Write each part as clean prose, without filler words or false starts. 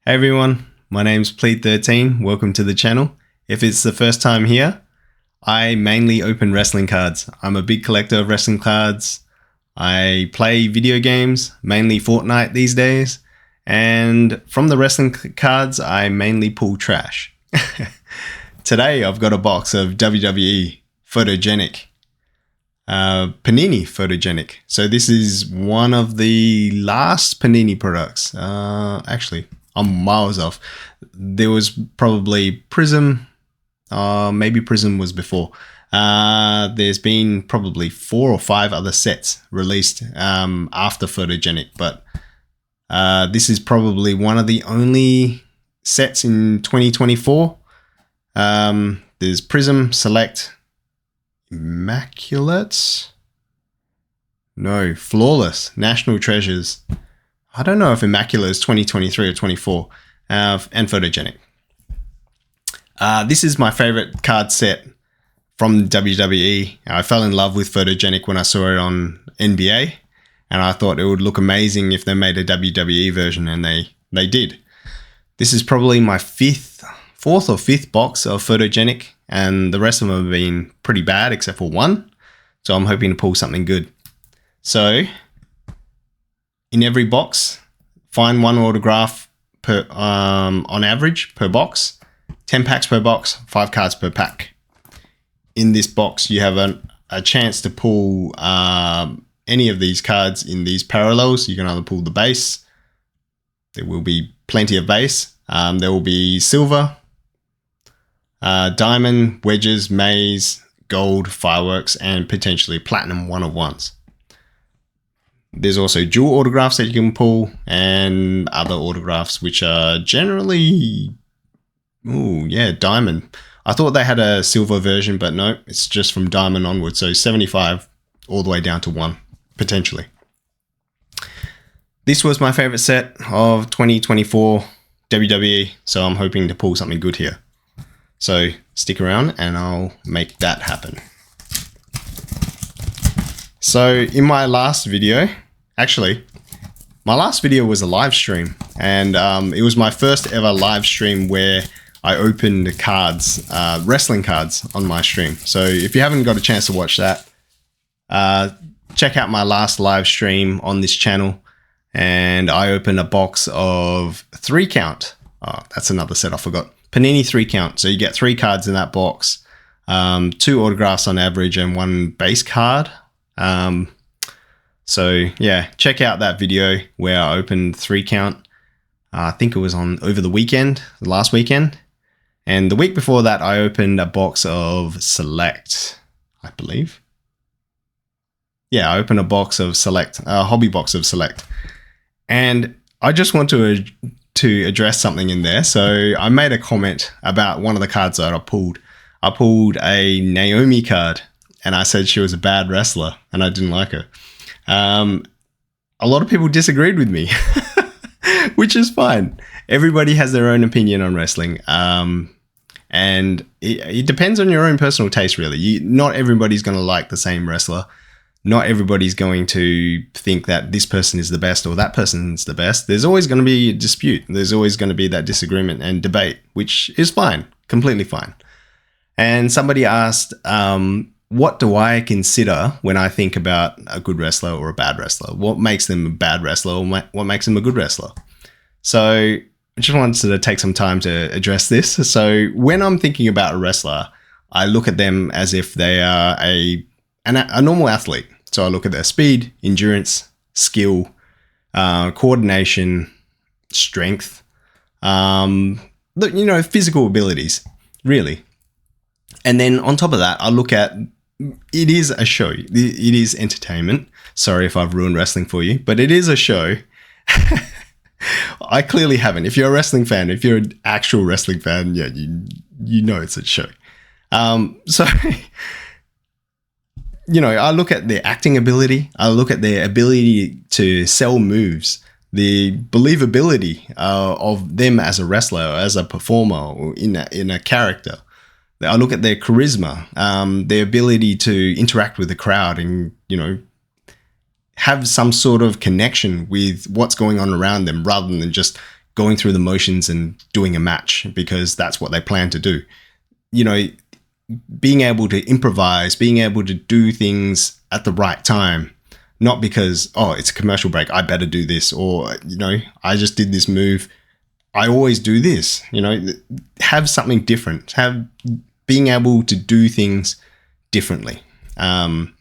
Hey everyone, my name's Pleat13. Welcome to the channel. If it's the first time here, I mainly open wrestling cards. I'm a big collector of wrestling cards. I play video games, mainly Fortnite these days. And from the wrestling cards, I mainly pull trash. Today, I've got a box of WWE Photogenic. Panini Photogenic. So this is one of the last Panini products. Actually, I'm miles off. There was probably Prism. Maybe Prism was before. There's been probably 4 or 5 other sets released after Photogenic, but this is probably one of the only sets in 2024. There's Prism, Select, Immaculate. No, Flawless, National Treasures. I don't know if Immaculate is 2023 or 24, and Photogenic. This is my favorite card set from WWE. I fell in love with Photogenic when I saw it on NBA, and I thought it would look amazing if they made a WWE version, and they did. This is probably my 4th or 5th box of Photogenic, and the rest of them have been pretty bad except for one, so I'm hoping to pull something good. So in every box, find one autograph per on average per box. 10 packs per box, 5 cards per pack. In this box, you have a chance to pull any of these cards in these parallels. You can either pull the base. There will be plenty of base. There will be silver, diamond, wedges, maze, gold, fireworks, and potentially platinum one-of-ones. There's also dual autographs that you can pull and other autographs which are generally, diamond. I thought they had a silver version, but no, it's just from diamond onwards. So 75 all the way down to 1, potentially. This was my favorite set of 2024 WWE, so I'm hoping to pull something good here. So stick around and I'll make that happen. So in my last video, actually, my last video was a live stream, and it was my first ever live stream where I opened cards, wrestling cards on my stream. So if you haven't got a chance to watch that, check out my last live stream on this channel, and I opened a box of 3 count. Oh, that's another set I forgot. Panini 3 count. So you get 3 cards in that box, 2 autographs on average, and 1 base card. So yeah, check out that video where I opened 3 count. I think it was over the weekend, last weekend. And the week before that, I opened a box of Select, I believe. Yeah, I opened a box of Select, a hobby box of Select. And I just want to address something in there. So I made a comment about one of the cards that I pulled. I pulled a Naomi card, and I said she was a bad wrestler, and I didn't like her. A lot of people disagreed with me, which is fine. Everybody has their own opinion on wrestling. And it depends on your own personal taste, really. Not everybody's going to like the same wrestler. Not everybody's going to think that this person is the best or that person's the best. There's always going to be a dispute. There's always going to be that disagreement and debate, which is fine, completely fine. And somebody asked, what do I consider when I think about a good wrestler or a bad wrestler? What makes them a bad wrestler or what makes them a good wrestler? So I just wanted to take some time to address this. So when I'm thinking about a wrestler, I look at them as if they are a normal athlete. So I look at their speed, endurance, skill, coordination, strength, physical abilities, really. And then on top of that, I look at, it is a show. It is entertainment. Sorry if I've ruined wrestling for you, but it is a show. I clearly haven't. If you're a wrestling fan, if you're an actual wrestling fan, yeah, you know it's a show. So, I look at their acting ability. I look at their ability to sell moves, the believability of them as a wrestler, or as a performer, or in a character. I look at their charisma, their ability to interact with the crowd and, have some sort of connection with what's going on around them rather than just going through the motions and doing a match because that's what they plan to do. You know, being able to improvise, being able to do things at the right time, not because, oh, it's a commercial break, I better do this, or, you know, I just did this move, I always do this. You know, have something different, have being able to do things differently. On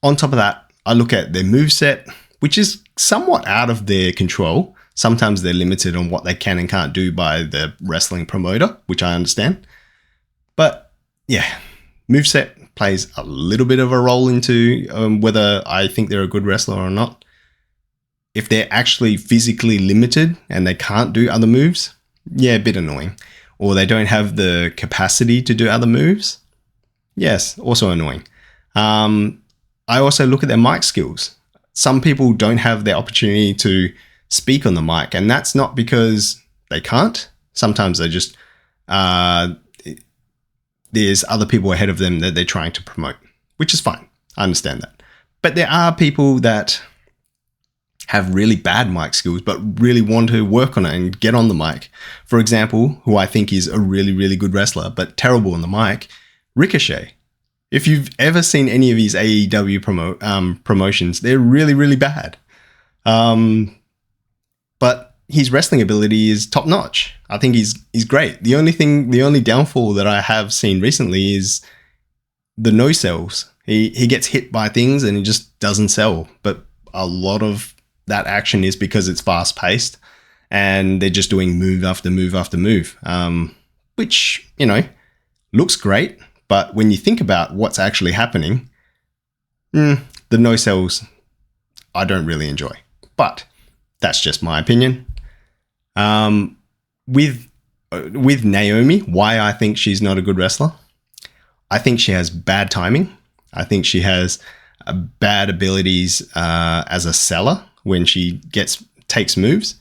top of that, I look at their moveset, which is somewhat out of their control. Sometimes they're limited on what they can and can't do by the wrestling promoter, which I understand. But yeah, moveset plays a little bit of a role into whether I think they're a good wrestler or not. If they're actually physically limited and they can't do other moves, yeah, a bit annoying. Or they don't have the capacity to do other moves, yes, also annoying. I also look at their mic skills. Some people don't have the opportunity to speak on the mic, and that's not because they can't. Sometimes they just there's other people ahead of them that they're trying to promote, which is fine. I understand that. But there are people that have really bad mic skills, but really want to work on it and get on the mic. For example, who I think is a really, really good wrestler, but terrible on the mic, Ricochet. If you've ever seen any of his AEW promotions, they're really, really bad. But his wrestling ability is top notch. I think he's great. The only downfall that I have seen recently is the no sells. He gets hit by things and he just doesn't sell. But a lot of that action is because it's fast paced and they're just doing move after move after move, which, you know, looks great. But when you think about what's actually happening, the no sells I don't really enjoy. But that's just my opinion. With Naomi, why I think she's not a good wrestler, I think she has bad timing. I think she has bad abilities as a seller when she takes moves.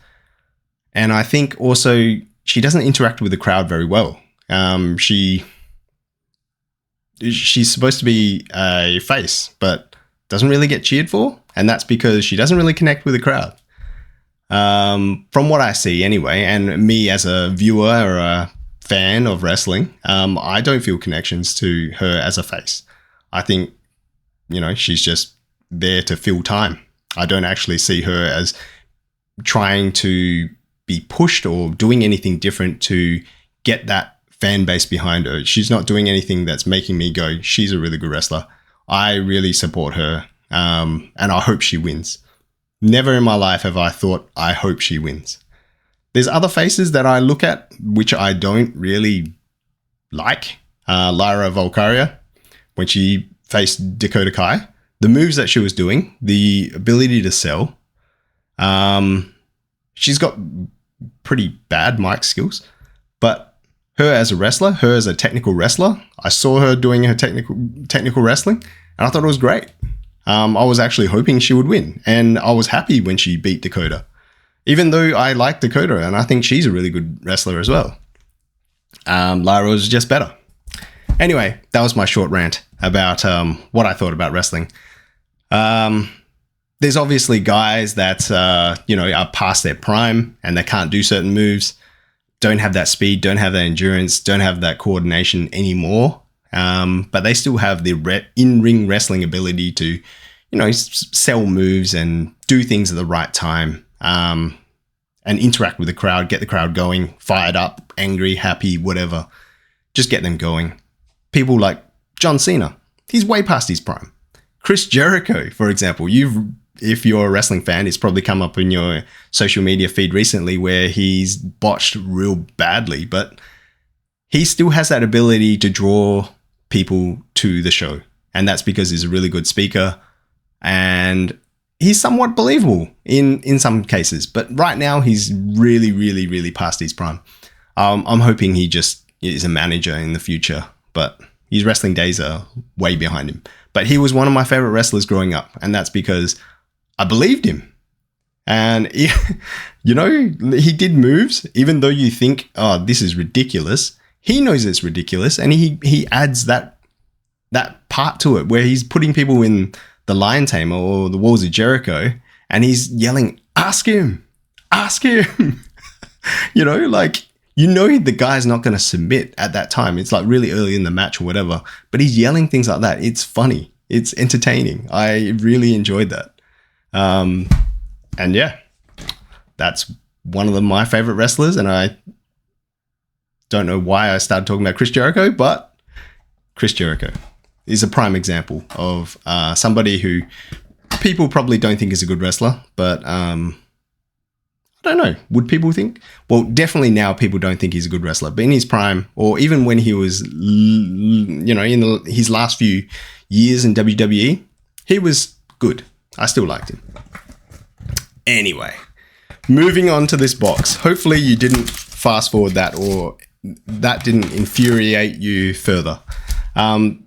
And I think also she doesn't interact with the crowd very well. She's supposed to be a face, but doesn't really get cheered for. And that's because she doesn't really connect with the crowd. From what I see anyway, and me as a viewer or a fan of wrestling, I don't feel connections to her as a face. I think, you know, she's just there to fill time. I don't actually see her as trying to be pushed or doing anything different to get that fan base behind her. She's not doing anything that's making me go, she's a really good wrestler. I really support her, and I hope she wins. Never in my life have I thought, I hope she wins. There's other faces that I look at, which I don't really like. Lyra Valkyria, when she faced Dakota Kai, the moves that she was doing, the ability to sell, she's got pretty bad mic skills, but her as a wrestler, her as a technical wrestler, I saw her doing her technical wrestling, and I thought it was great. I was actually hoping she would win, and I was happy when she beat Dakota, even though I like Dakota and I think she's a really good wrestler as well. Lyra was just better. Anyway, that was my short rant about what I thought about wrestling. There's obviously guys that are past their prime and they can't do certain moves, don't have that speed, don't have that endurance, don't have that coordination anymore. But they still have the in-ring wrestling ability to, sell moves and do things at the right time, and interact with the crowd, get the crowd going, fired up, angry, happy, whatever. Just get them going. People like John Cena, he's way past his prime. Chris Jericho, for example, if you're a wrestling fan, it's probably come up in your social media feed recently where he's botched real badly, but he still has that ability to draw people to the show. And that's because he's a really good speaker and he's somewhat believable in some cases. But right now he's really, really, really past his prime. I'm hoping he just is a manager in the future, but his wrestling days are way behind him. But he was one of my favorite wrestlers growing up, and that's because I believed him. And he did moves, even though you think, oh, this is ridiculous. He knows it's ridiculous, and he adds that part to it where he's putting people in the Lion Tamer or the Walls of Jericho, and he's yelling, ask him. You know, like, you know, the guy's not going to submit at that time. It's like really early in the match or whatever, but he's yelling things like that. It's funny. It's entertaining. I really enjoyed that. And yeah, that's one of my favorite wrestlers. And I don't know why I started talking about Chris Jericho, but Chris Jericho is a prime example of somebody who people probably don't think is a good wrestler, but I don't know. Would people think? Well, definitely now people don't think he's a good wrestler, but in his prime, or even when he was, you know, in his last few years in WWE, he was good. I still liked him. Anyway, moving on to this box. Hopefully you didn't fast forward that, or that didn't infuriate you further.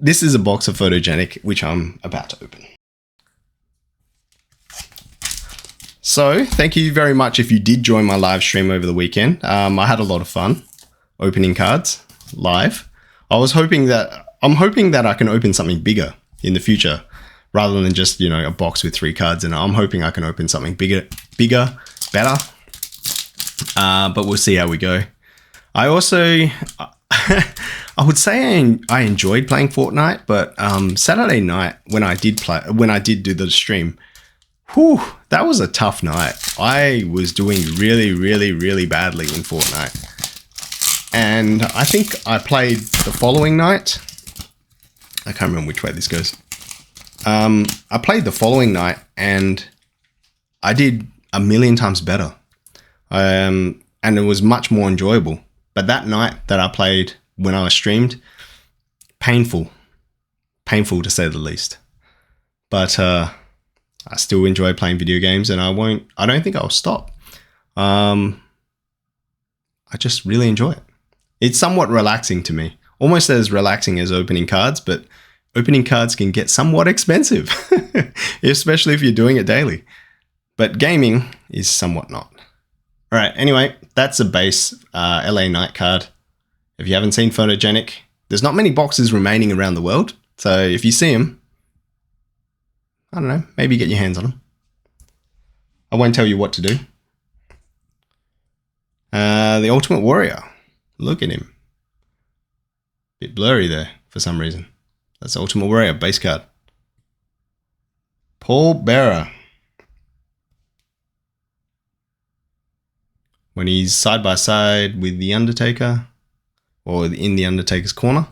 This is a box of Photogenic, which I'm about to open. So thank you very much if you did join my live stream over the weekend. I had a lot of fun opening cards live. I'm hoping that I can open something bigger in the future rather than just, you know, a box with 3 cards in it. I'm hoping I can open something bigger, better. But we'll see how we go. I also, I would say I enjoyed playing Fortnite, but Saturday night when I did do the stream, whew, that was a tough night. I was doing really, really, really badly in Fortnite. And I think I played the following night. I can't remember which way this goes. I played the following night and I did a million times better. And it was much more enjoyable. But that night that I played when I was streamed, painful to say the least. But I still enjoy playing video games, and I don't think I'll stop. I just really enjoy it. It's somewhat relaxing to me, almost as relaxing as opening cards, but opening cards can get somewhat expensive, especially if you're doing it daily. But gaming is somewhat not. All right, anyway, that's a base LA Knight card. If you haven't seen Photogenic, there's not many boxes remaining around the world. So if you see them, I don't know, maybe get your hands on them. I won't tell you what to do. The Ultimate Warrior. Look at him. Bit blurry there for some reason. That's Ultimate Warrior, base card. Paul Bearer. When he's side by side with The Undertaker, or in The Undertaker's corner.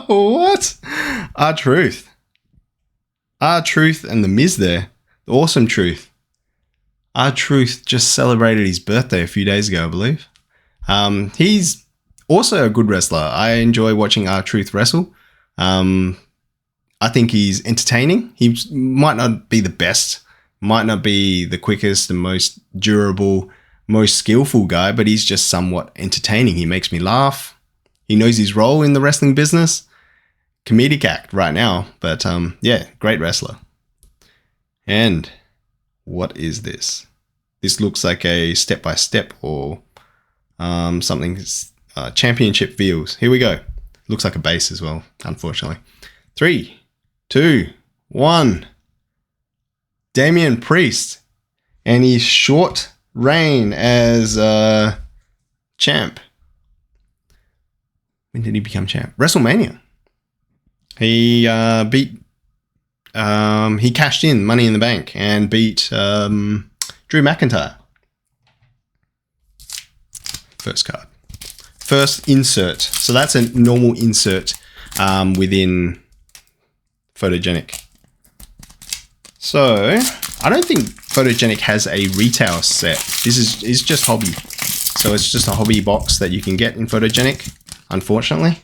What? R-Truth. R-Truth and The Miz there. The Awesome Truth. R-Truth just celebrated his birthday a few days ago, I believe. He's also a good wrestler. I enjoy watching R-Truth wrestle. I think he's entertaining. He might not be the best, might not be the quickest, the most durable, most skillful guy, but he's just somewhat entertaining. He makes me laugh. He knows his role in the wrestling business. Comedic act right now, but yeah, great wrestler. And what is this? This looks like a step-by-step or something. Championship feels. Here we go. Looks like a base as well, unfortunately. 3, 2, 1. Damian Priest and his short reign as champ. When did he become champ? WrestleMania. He he cashed in Money in the Bank and beat Drew McIntyre. First card. First insert. So that's a normal insert within Photogenic. So I don't think Photogenic has a retail set. This is just hobby. So it's just a hobby box that you can get in Photogenic, unfortunately,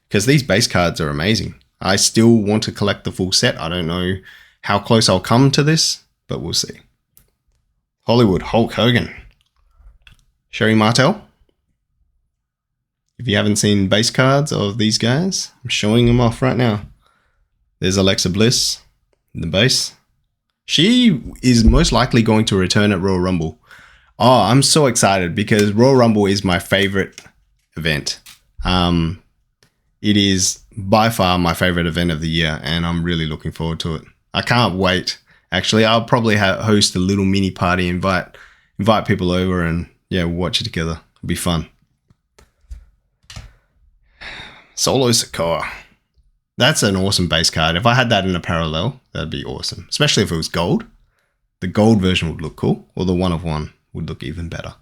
because these base cards are amazing. I still want to collect the full set. I don't know how close I'll come to this, but we'll see. Hollywood Hulk Hogan. Sherry Martel. If you haven't seen base cards of these guys, I'm showing them off right now. There's Alexa Bliss in the base. She is most likely going to return at Royal Rumble. Oh, I'm so excited because Royal Rumble is my favorite event. It is by far my favorite event of the year, and I'm really looking forward to it. I can't wait. Actually, I'll probably host a little mini party, invite invite people over and yeah, we'll watch it together. It'll be fun. Solo Sikoa. That's an awesome base card. If I had that in a parallel, that'd be awesome. Especially if it was gold. The gold version would look cool, or the 1 of 1 would look even better.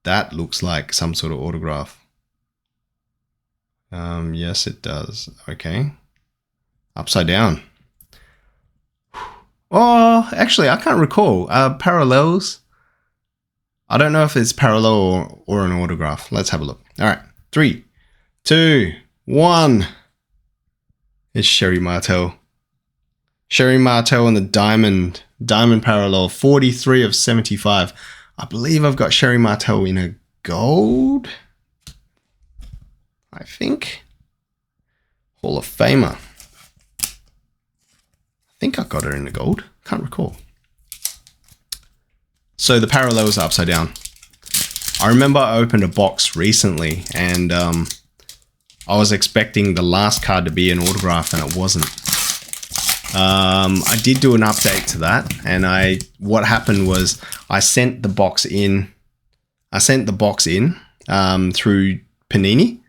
That looks like some sort of autograph. Yes, it does. Okay. Upside down. Oh, actually, I can't recall. Parallels. I don't know if it's parallel or an autograph. Let's have a look. All right. 3, 2, 1. It's Sherry Martel. Sherry Martel and the diamond parallel, 43 of 75. I believe I've got Sherry Martel in a gold. I think. Hall of Famer. I think I got her in the gold. Can't recall. So the parallels are upside down. I remember I opened a box recently and I was expecting the last card to be an autograph and it wasn't. I did do an update to that, and what happened was I sent the box in. Through Panini.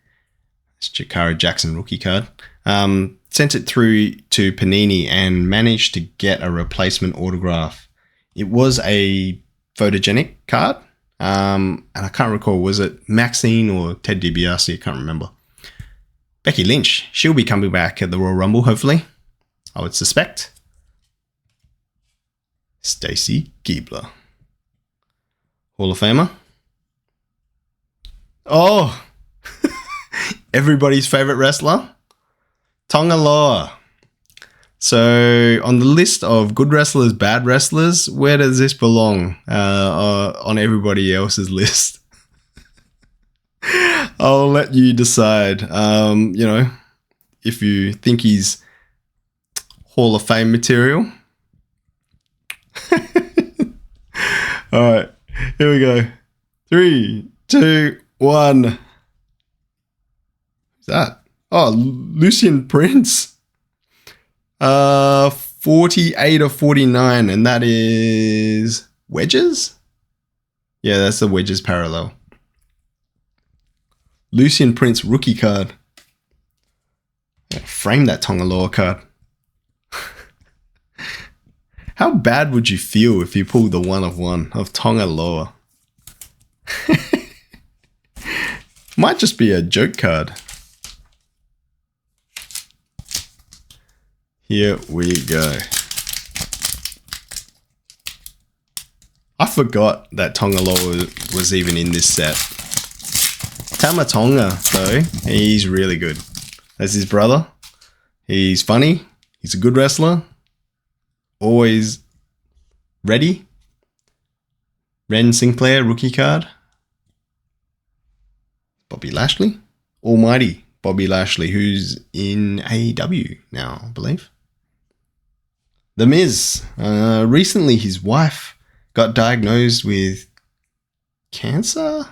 It's Jakara Jackson rookie card. Sent it through to Panini and managed to get a replacement autograph. It was a photogenic card, and I can't recall, was it Maxine or Ted DiBiase? I can't remember. Becky Lynch. She'll be coming back at the Royal Rumble, hopefully. I would suspect. Stacy Giebler. Hall of Famer. Oh! Everybody's favorite wrestler. Tonga Loa. So, on the list of good wrestlers, bad wrestlers, where does this belong on everybody else's list? I'll let you decide. You know, if you think he's Hall of Fame material. All right, here we go. 3, 2, 1. Who's that? Oh, Lucian Prince. 48 of 49, and that is wedges? Yeah, that's the wedges parallel. Lucian Prince rookie card. Yeah, frame that Tonga Loa card. How bad would you feel if you pulled the 1 of 1 of Tonga Loa? Might just be a joke card. Here we go. I forgot that Tonga Loa was even in this set. Tama Tonga, though, he's really good. That's his brother. He's funny. He's a good wrestler. Always ready. Ren Sinclair, rookie card. Bobby Lashley. Almighty Bobby Lashley, who's in AEW now, I believe. The Miz. Recently, his wife got diagnosed with cancer,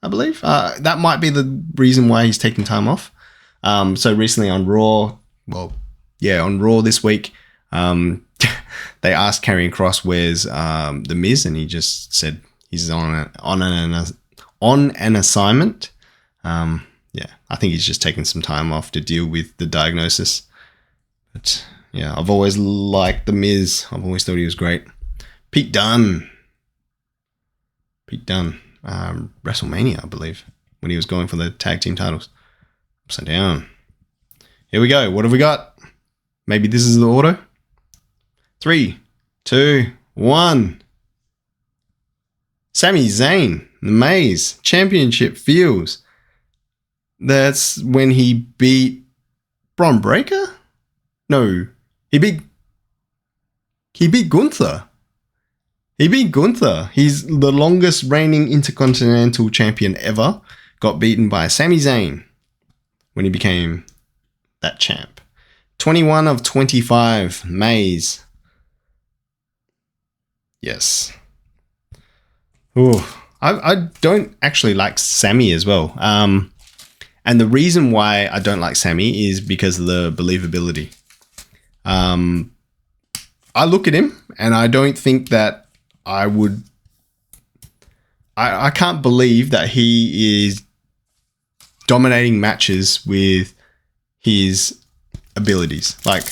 I believe. That might be the reason why he's taking time off. So recently on Raw, on Raw this week, they asked Karrion Kross where's The Miz, and he just said he's on an assignment. I think he's just taking some time off to deal with the diagnosis. But yeah, I've always liked The Miz. I've always thought he was great. Pete Dunne, WrestleMania, I believe, when he was going for the tag team titles. Upside down. Here we go. What have we got? Maybe this is the auto. 3, 2, 1. Sami Zayn, The Maze, Championship Feels. That's when he beat Bron Breakker? No, he beat Gunther. He beat Gunther. He's the longest reigning Intercontinental Champion ever. Got beaten by Sami Zayn when he became that champ. 21 of 25, Maze. Yes. Ooh, I don't actually like Sami as well. And the reason why I don't like Sami is because of the believability. I look at him and I don't think that I would I can't believe that he is dominating matches with his abilities. Like,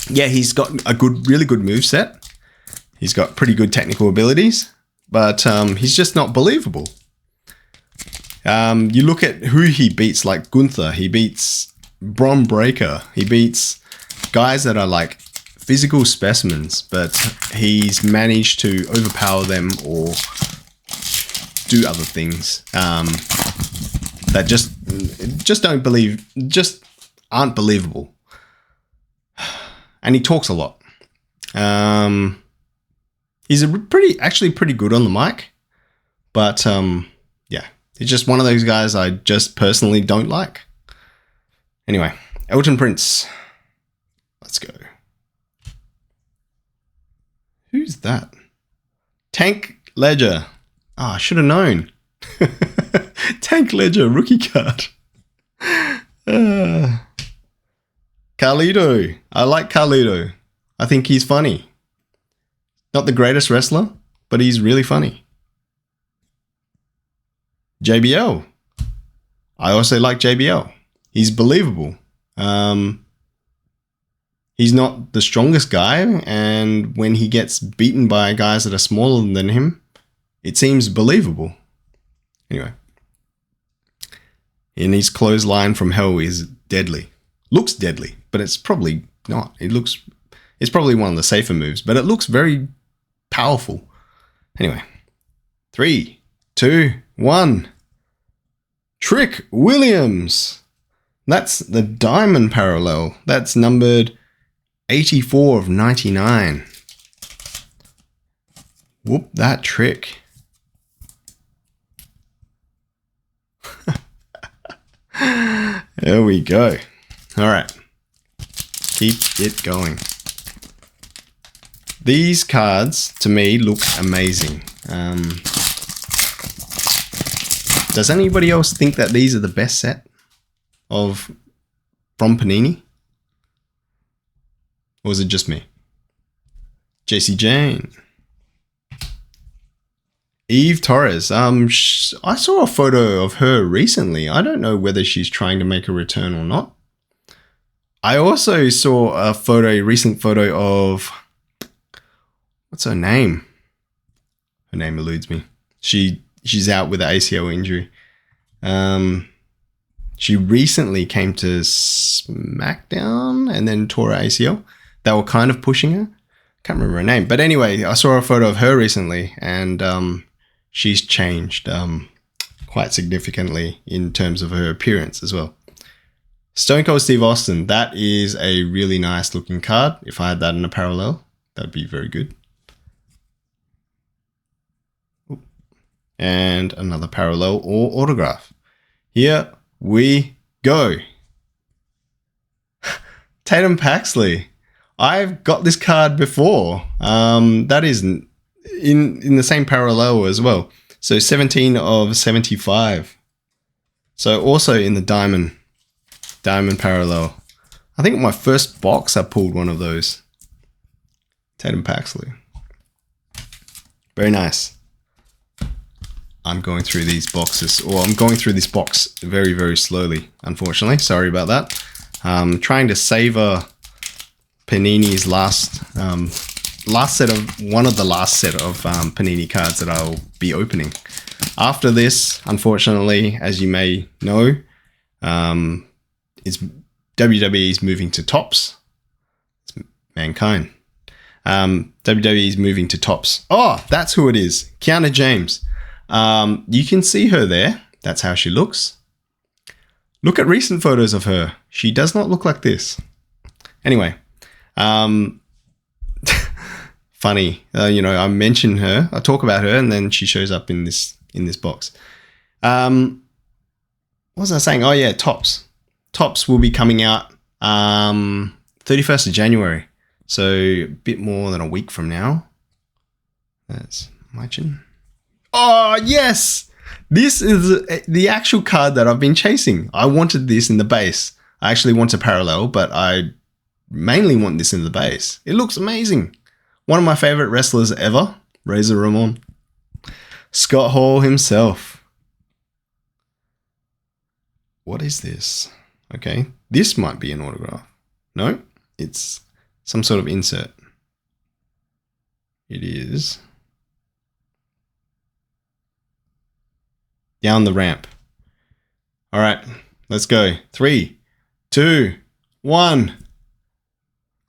yeah, he's got a really good moveset. He's got pretty good technical abilities, but he's just not believable. You look at who he beats, like Gunther. He beats Bron Breakker. He beats guys that are like physical specimens, but he's managed to overpower them or do other things that just aren't believable. And he talks a lot. He's actually pretty good on the mic, but yeah, he's just one of those guys I just personally don't like. Anyway, Elton Prince. Let's go. Who's that? Tank Ledger. Oh, I should have known. Tank Ledger rookie card. Carlito. I like Carlito. I think he's funny. Not the greatest wrestler, but he's really funny. JBL. I also like JBL. He's believable. He's not the strongest guy, and when he gets beaten by guys that are smaller than him, it seems believable. Anyway. And his clothesline from hell is deadly. Looks deadly, but it's probably not. It's probably one of the safer moves, but it looks very powerful. Anyway. 3, 2, 1. Trick Williams. That's the diamond parallel. That's numbered 84 of 99. Whoop that trick. There we go. All right. Keep it going. These cards, to me, look amazing. Does anybody else think that these are the best set from Panini? Or is it just me? JC Jane. Eve Torres. I saw a photo of her recently. I don't know whether she's trying to make a return or not. I also saw a recent photo of, what's her name? Her name eludes me. She's out with an ACL injury. She recently came to Smackdown and then tore her ACL. They were kind of pushing her. Can't remember her name. But anyway, I saw a photo of her recently, and she's changed quite significantly in terms of her appearance as well. Stone Cold Steve Austin. That is a really nice looking card. If I had that in a parallel, that'd be very good. And another parallel or autograph. Here we go. Tatum Paxley. I've got this card before. That is in the same parallel as well. So 17 of 75. So also in the diamond parallel. I think my first box I pulled one of those. Tatum Paxley. Very nice. I'm going through these boxes, or I'm going through this box very, very slowly, unfortunately. Sorry about that. Trying to savor Panini's last set of Panini cards that I'll be opening. After this, unfortunately, as you may know, it's WWE's moving to Tops. It's Mankind. WWE's moving to Tops. Oh, that's who it is. Kiana James. You can see her there. That's how she looks. Look at recent photos of her. She does not look like this. Anyway, funny. I mention her. I talk about her, and then she shows up in this box. What was I saying? Oh yeah, Tops. Tops will be coming out 31st of January. So a bit more than a week from now. That's my chin. Oh, yes! This is the actual card that I've been chasing. I wanted this in the base. I actually want a parallel, but I mainly want this in the base. It looks amazing. One of my favorite wrestlers ever, Razor Ramon. Scott Hall himself. What is this? Okay, this might be an autograph. No, it's some sort of insert. It is down the ramp. All right, let's go. 3, 2, 1.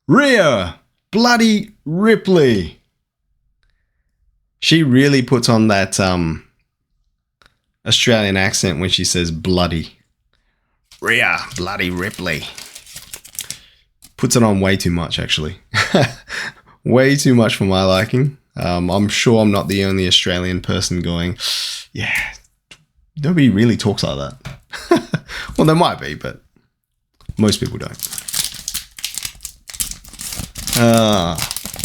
Rhea bloody Ripley. She really puts on that Australian accent when she says bloody. Rhea bloody Ripley. Puts it on way too much, actually. Way too much for my liking. I'm sure I'm not the only Australian person going, yeah, nobody really talks like that. Well, there might be, but most people don't.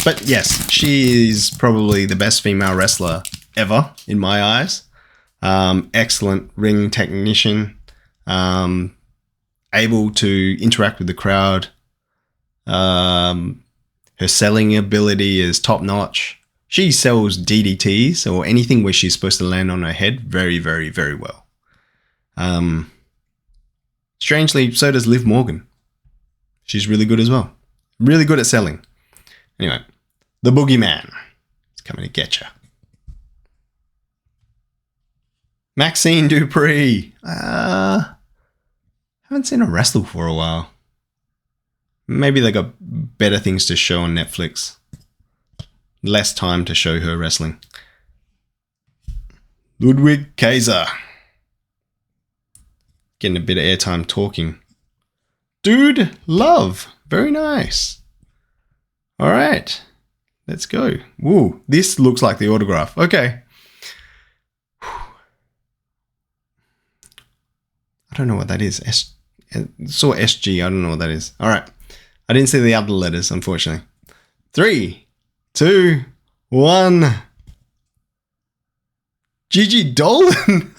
But yes, she is probably the best female wrestler ever in my eyes. Excellent ring technician. Able to interact with the crowd. Her selling ability is top notch. She sells DDTs or anything where she's supposed to land on her head very, very, very well. Strangely, so does Liv Morgan. She's really good as well. Really good at selling. Anyway, the Boogeyman is coming to get you. Maxine Dupree. Haven't seen her wrestle for a while. Maybe they got better things to show on Netflix. Less time to show her wrestling. Ludwig Kaiser. Getting a bit of airtime talking. Dude Love. Very nice. All right. Let's go. Woo. This looks like the autograph. Okay. I don't know what that is. Saw SG. I don't know what that is. All right. I didn't see the other letters, unfortunately. 3, 2, 1. Gigi Dolan.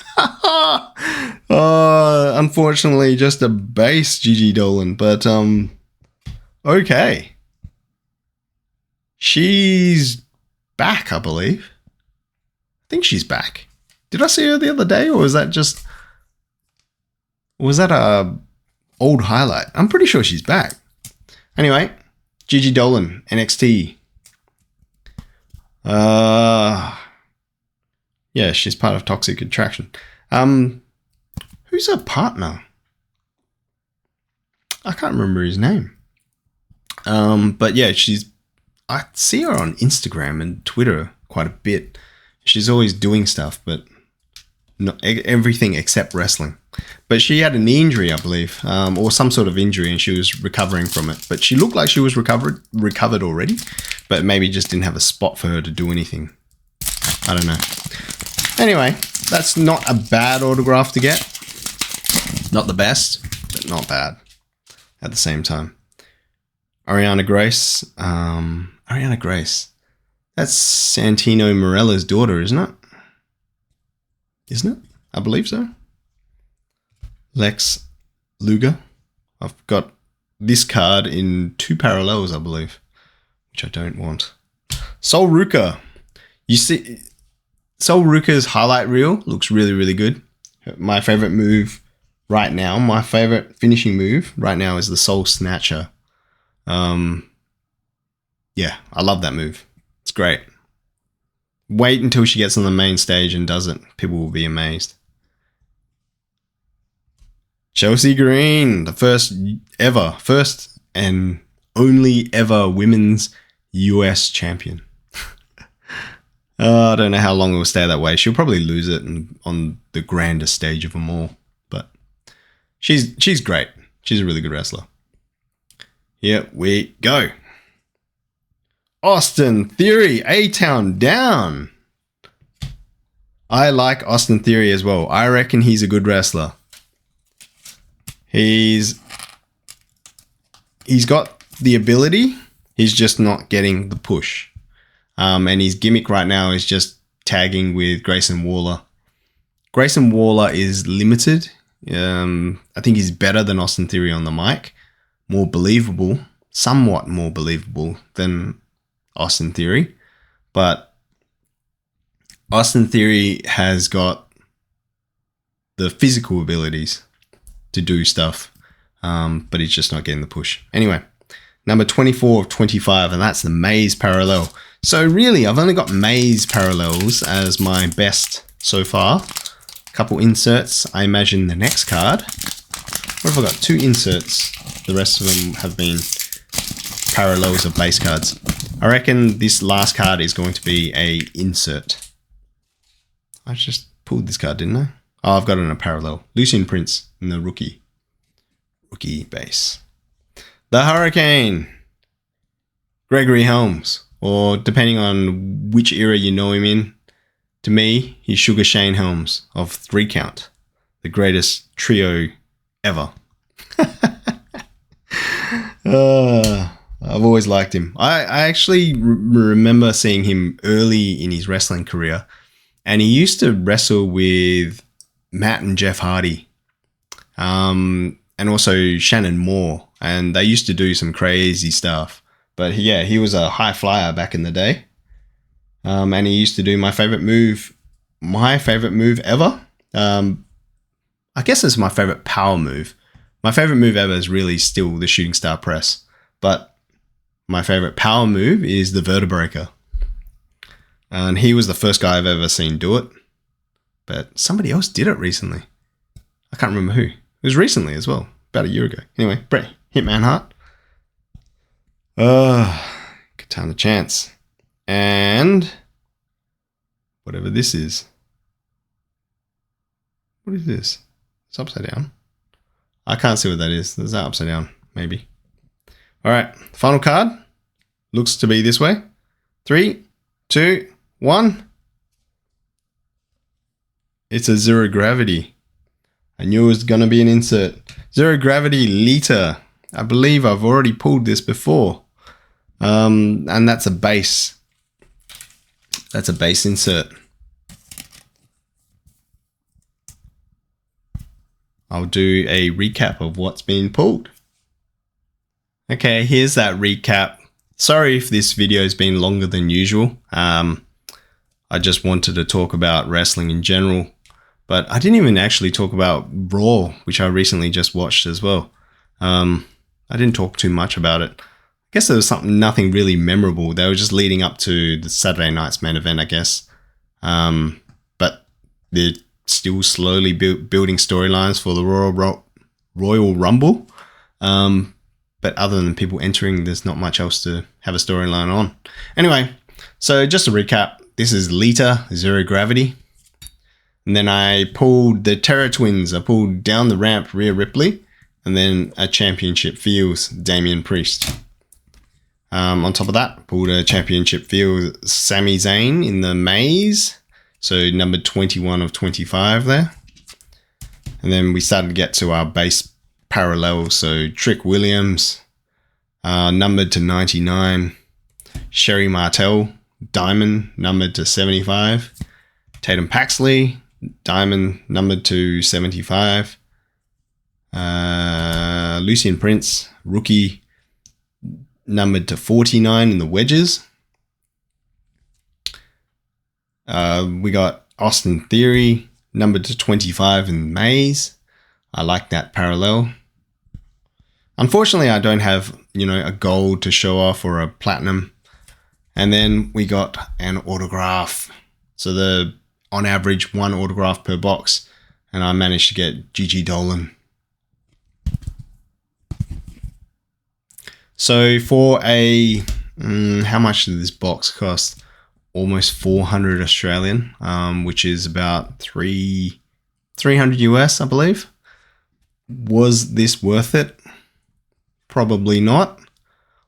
Unfortunately, just a base Gigi Dolan, but okay. She's back, I believe. I think she's back. Did I see her the other day, or was that a old highlight? I'm pretty sure she's back. Anyway, Gigi Dolan, NXT. Yeah, she's part of Toxic Attraction. Who's her partner? I can't remember his name. But yeah, I see her on Instagram and Twitter quite a bit. She's always doing stuff, but not everything except wrestling. But she had a knee injury, I believe, or some sort of injury, and she was recovering from it. But she looked like she was recovered already, but maybe just didn't have a spot for her to do anything. I don't know. Anyway, that's not a bad autograph to get. Not the best, but not bad at the same time. Ariana Grace. Ariana Grace. That's Santino Marella's daughter, isn't it? Isn't it? I believe so. Lex Luger. I've got this card in 2 parallels, I believe, which I don't want. Sol Ruka. You see, Sol Ruka's highlight reel looks really, really good. My favorite move right now, my favorite finishing move right now is the Soul Snatcher. Yeah, I love that move. It's great. Wait until she gets on the main stage and does it. People will be amazed. Chelsea Green, the first and only ever women's US champion. I don't know how long it will stay that way. She'll probably lose it on the grandest stage of them all. But she's great. She's a really good wrestler. Here we go. Austin Theory, A-Town down. I like Austin Theory as well. I reckon he's a good wrestler. He's got the ability. He's just not getting the push. And his gimmick right now is just tagging with Grayson Waller. Grayson Waller is limited. I think he's better than Austin Theory on the mic. More believable. Somewhat more believable than Austin Theory. But Austin Theory has got the physical abilities to do stuff, but he's just not getting the push. Anyway, number 24 of 25, and that's the Maze Parallel. So really, I've only got Maze Parallels as my best so far. A couple inserts. I imagine the next card. What have I got? 2 inserts. The rest of them have been parallels of base cards. I reckon this last card is going to be a insert. I just pulled this card, didn't I? Oh, I've got it in a parallel. Lucian Prince in the rookie base. The Hurricane. Gregory Helms, or depending on which era you know him in. To me, he's Sugar Shane Helms of 3 Count. The greatest trio ever. I've always liked him. I actually remember seeing him early in his wrestling career, and he used to wrestle with Matt and Jeff Hardy, and also Shannon Moore, and they used to do some crazy stuff. But yeah, he was a high flyer back in the day, and he used to do my favorite move ever. I guess it's my favorite power move. My favorite move ever is really still the Shooting Star Press, but my favorite power move is the Vertebreaker. And he was the first guy I've ever seen do it, but somebody else did it recently. I can't remember who. It was recently as well, about a year ago. Anyway, Bret Hitman Hart. Katana Chance. And whatever this is. What is this? It's upside down. I can't see what that is. Is that upside down? Maybe. All right. Final card. Looks to be this way. 3, 2, 1. It's a Zero Gravity. I knew it was going to be an insert. Zero Gravity Lita. I believe I've already pulled this before. And that's a base. That's a base insert. I'll do a recap of what's been pulled. Okay, here's that recap. Sorry if this video has been longer than usual. I just wanted to talk about wrestling in general, but I didn't even actually talk about Raw, which I recently just watched as well. I didn't talk too much about it. I guess there was nothing really memorable. They were just leading up to the Saturday night's main event, I guess. But they're still slowly building storylines for the Royal Rumble. But other than people entering, there's not much else to have a storyline on. Anyway, so just to recap, this is Lita, Zero Gravity. And then I pulled the Terror Twins. I pulled Down the Ramp, Rhea Ripley. And then a Championship Feels, Damian Priest. On top of that, pulled a Championship Feels, Sami Zayn in the Maze. So number 21 of 25 there. And then we started to get to our base parallels. So Trick Williams, numbered to 99. Sherry Martel, Diamond, numbered to 75. Tatum Paxley, Diamond, numbered to 75. Lucian Prince, rookie, numbered to 49 in the wedges. We got Austin Theory, numbered to 25 in Maze. I like that parallel. Unfortunately, I don't have, a gold to show off or a platinum. And then we got an autograph. So on average, 1 autograph per box. And I managed to get Gigi Dolan. So for how much did this box cost? Almost 400 Australian, which is about 300 US, I believe. Was this worth it? Probably not.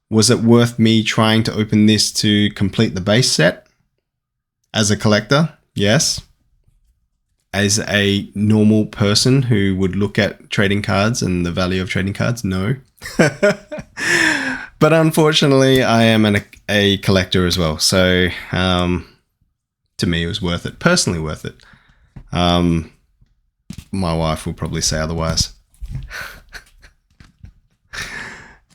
Was it worth me trying to open this to complete the base set? As a collector, yes. As a normal person who would look at trading cards and the value of trading cards, no. But unfortunately, I am a collector as well. So to me, it was worth it. Personally worth it. My wife will probably say otherwise.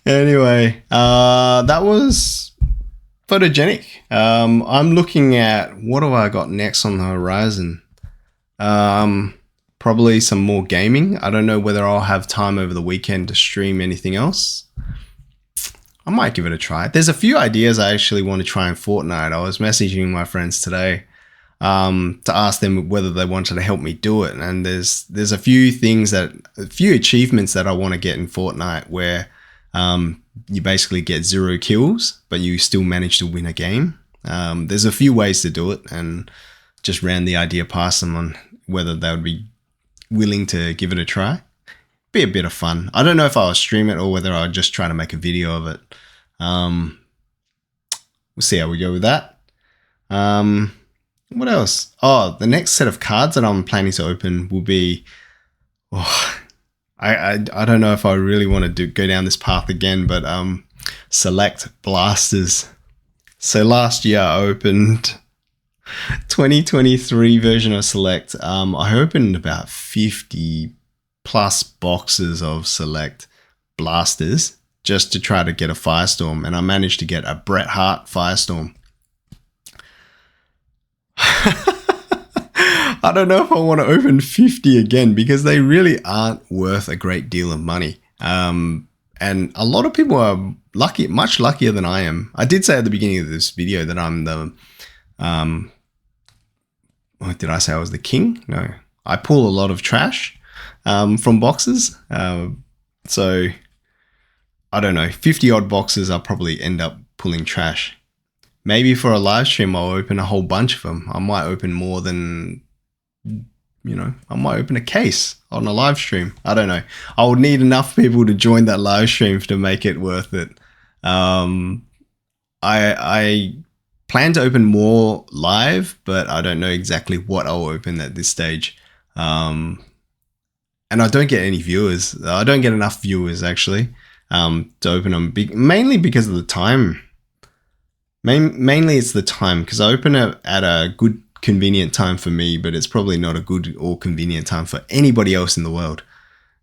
Anyway, that was Photogenic. I'm looking at, what do I got next on the horizon? Probably some more gaming. I don't know whether I'll have time over the weekend to stream anything else. I might give it a try. There's a few ideas I actually want to try in Fortnite. I was messaging my friends today to ask them whether they wanted to help me do it. And there's a few achievements that I want to get in Fortnite where you basically get 0 kills, but you still manage to win a game. There's a few ways to do it, and just ran the idea past them on whether they would be willing to give it a try. Be a bit of fun. I don't know if I'll stream it or whether I'll just try to make a video of it. We'll see how we go with that. What else? Oh, the next set of cards that I'm planning to open will be... I don't know if I really want to go down this path again, but select blasters. So last year I opened 2023 version of Select. I opened about 50 plus boxes of Select blasters just to try to get a Firestorm, and I managed to get a Bret Hart Firestorm. I don't know if I want to open 50 again because they really aren't worth a great deal of money. And a lot of people are lucky, much luckier than I am. I did say at the beginning of this video that I'm the, what did I say? I was the king? No, I pull a lot of trash from boxes. So I don't know, 50 odd boxes, I'll probably end up pulling trash. Maybe for a live stream, I'll open a whole bunch of them. I might open more than, I might open a case on a live stream. I don't know. I would need enough people to join that live stream to make it worth it. I plan to open more live, but I don't know exactly what I'll open at this stage. And I don't get any viewers. I don't get enough viewers actually to open them, mainly because of the time. Mainly it's the time, because I open it at a good convenient time for me, but it's probably not a good or convenient time for anybody else in the world.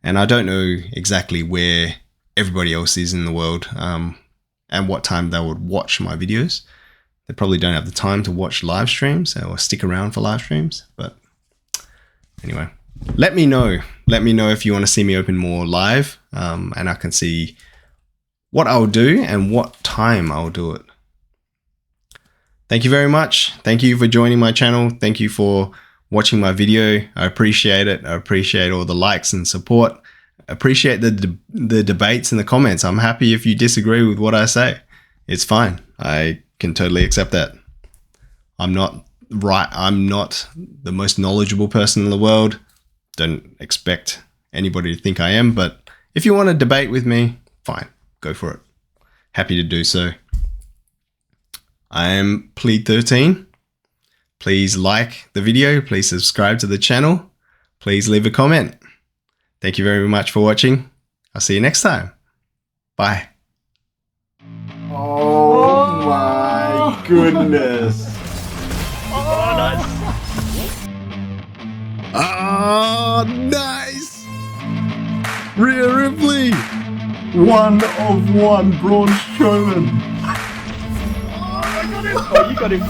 And I don't know exactly where everybody else is in the world and what time they would watch my videos. They probably don't have the time to watch live streams or stick around for live streams. But anyway, let me know. Let me know if you want to see me open more live, and I can see what I'll do and what time I'll do it. Thank you very much. Thank you for joining my channel. Thank you for watching my video. I appreciate it. I appreciate all the likes and support. I appreciate the debates in the comments. I'm happy if you disagree with what I say. It's fine. I can totally accept that. I'm not right. I'm not the most knowledgeable person in the world. Don't expect anybody to think I am, but if you want to debate with me, fine, go for it. Happy to do so. I am Plead13. Please like the video. Please subscribe to the channel. Please leave a comment. Thank you very much for watching. I'll see you next time. Bye. Oh my goodness. Oh, nice. Oh, nice. Rhea Ripley. 1 of 1 Braun Strowman. Oh, you got him.